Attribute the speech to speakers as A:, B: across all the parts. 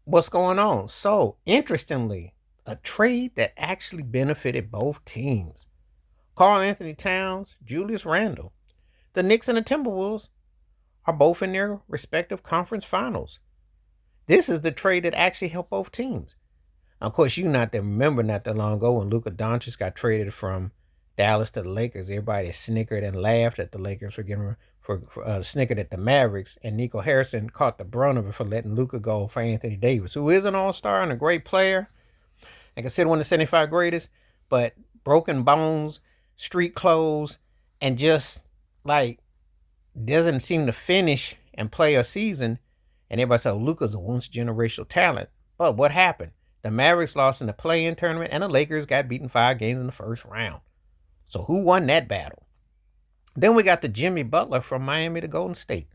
A: What's going on? So, interestingly, a trade that actually benefited both teams. Karl Anthony Towns, Julius Randle. The Knicks and the Timberwolves are both in their respective conference finals. This is the trade that actually helped both teams. Of course, you not to remember not that long ago when Luka Doncic got traded from Dallas to the Lakers. Everybody snickered and laughed at the Lakers for getting snickered at the Mavericks, and Nico Harrison caught the brunt of it for letting Luka go for Anthony Davis, who is an all-star and a great player and considered one of the 75 greatest, but broken bones, street clothes, and just like doesn't seem to finish and play a season. And everybody said, oh, Luka's a once generational talent. But what happened? The Mavericks lost in the play-in tournament, and the Lakers got beaten 5 games in the first round. So who won that battle? Then we got the Jimmy Butler from Miami to Golden State.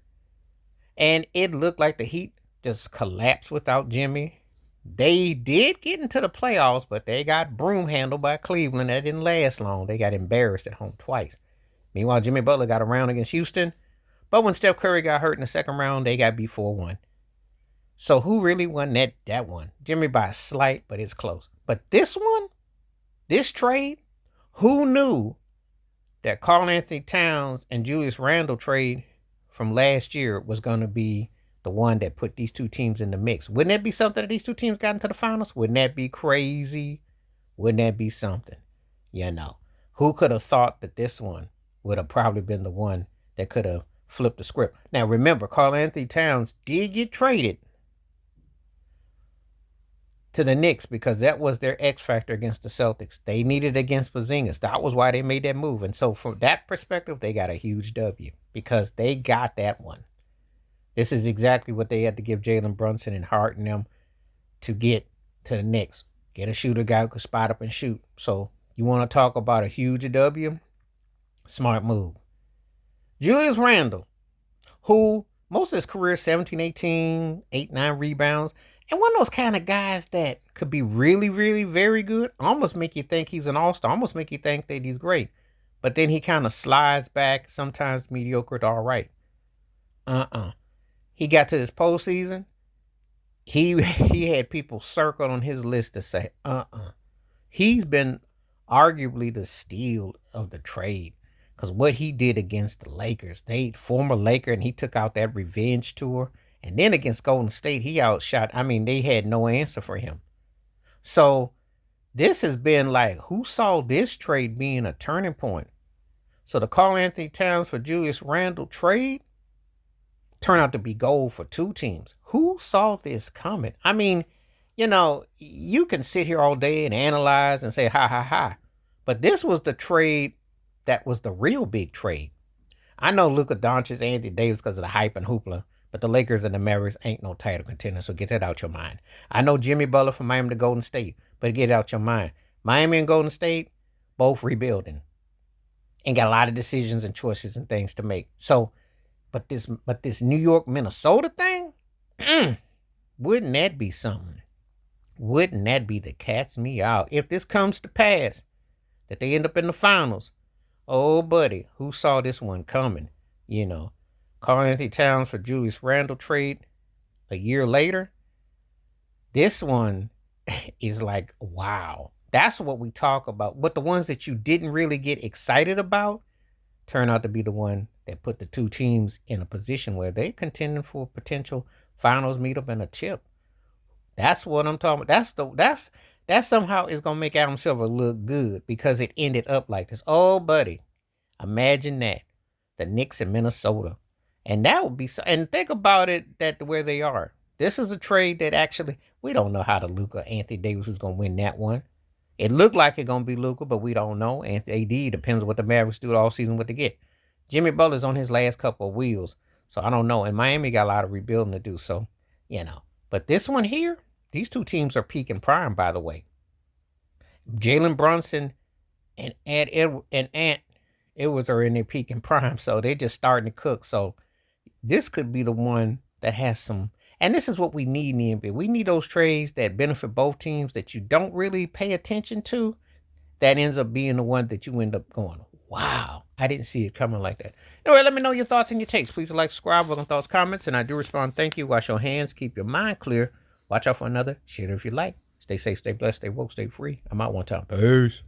A: And it looked like the Heat just collapsed without Jimmy. They did get into the playoffs, but they got broom handled by Cleveland. That didn't last long. They got embarrassed at home twice. Meanwhile, Jimmy Butler got a round against Houston. But when Steph Curry got hurt in the second round, they got beat 4-1. So who really won that one? Jimmy by a slight, but it's close. But this one, this trade, who knew that Karl Anthony Towns and Julius Randle trade from last year was going to be the one that put these two teams in the mix? Wouldn't that be something that these two teams got into the finals? Wouldn't that be crazy? Wouldn't that be something? Who could have thought that this one would have probably been the one that could have flipped the script? Now, remember, Karl Anthony Towns did get traded to the Knicks because that was their X factor against the Celtics. They needed against Porzingis. That was why they made that move. And so from that perspective, they got a huge W because they got that one. This is exactly what they had to give Jalen Brunson and Hart and them to get to the Knicks. Get a shooter guy who could spot up and shoot. So you want to talk about a huge W? Smart move. Julius Randle, who most of his career 17, 18, 8, 9 rebounds. And one of those kind of guys that could be really, really very good, almost make you think he's an all-star, almost make you think that he's great. But then he kind of slides back, sometimes mediocre to all right. He got to this postseason. He had people circled on his list to say, He's been arguably the steal of the trade. Because what he did against the Lakers, former Laker, and he took out that revenge tour. And then against Golden State, he outshot. I mean, they had no answer for him. So this has been like, who saw this trade being a turning point? So the Karl Anthony Towns for Julius Randle trade turned out to be gold for two teams. Who saw this coming? I mean, you can sit here all day and analyze and say, ha, ha, ha. But this was the trade that was the real big trade. I know Luka Doncic, Anthony Davis because of the hype and hoopla. But the Lakers and the Mavericks ain't no title contender, so get that out your mind. I know Jimmy Butler from Miami to Golden State, but get it out your mind. Miami and Golden State, both rebuilding. And got a lot of decisions and choices and things to make. So, but this New York, Minnesota thing, wouldn't that be something? Wouldn't that be the cat's me out? If this comes to pass, that they end up in the finals, oh, buddy, who saw this one coming, Karl Anthony Towns for Julius Randle trade a year later. This one is like, wow. That's what we talk about. But the ones that you didn't really get excited about turn out to be the one that put the two teams in a position where they're contending for a potential finals meetup and a chip. That's what I'm talking about. That somehow is gonna make Adam Silver look good because it ended up like this. Oh, buddy, imagine that. The Knicks in Minnesota. And that would be so. And think about it, that where they are. This is a trade that actually, we don't know how the Luka Anthony Davis is going to win that one. It looked like it's going to be Luka, but we don't know. And AD depends on what the Mavericks do all season, what they get. Jimmy Butler's on his last couple of wheels. So I don't know. And Miami got a lot of rebuilding to do. So, But this one here, these two teams are peaking prime, by the way. Jalen Brunson and Ant Edwards are in their peaking prime. So they're just starting to cook. So this could be the one that has some, and this is what we need in the NBA. We need those trades that benefit both teams that you don't really pay attention to. That ends up being the one that you end up going, wow, I didn't see it coming like that. Anyway, let me know your thoughts and your takes. Please like, subscribe, welcome thoughts, comments, and I do respond. Thank you. Wash your hands. Keep your mind clear. Watch out for another. Share it if you like. Stay safe, stay blessed, stay woke, stay free. I'm out one time. Peace.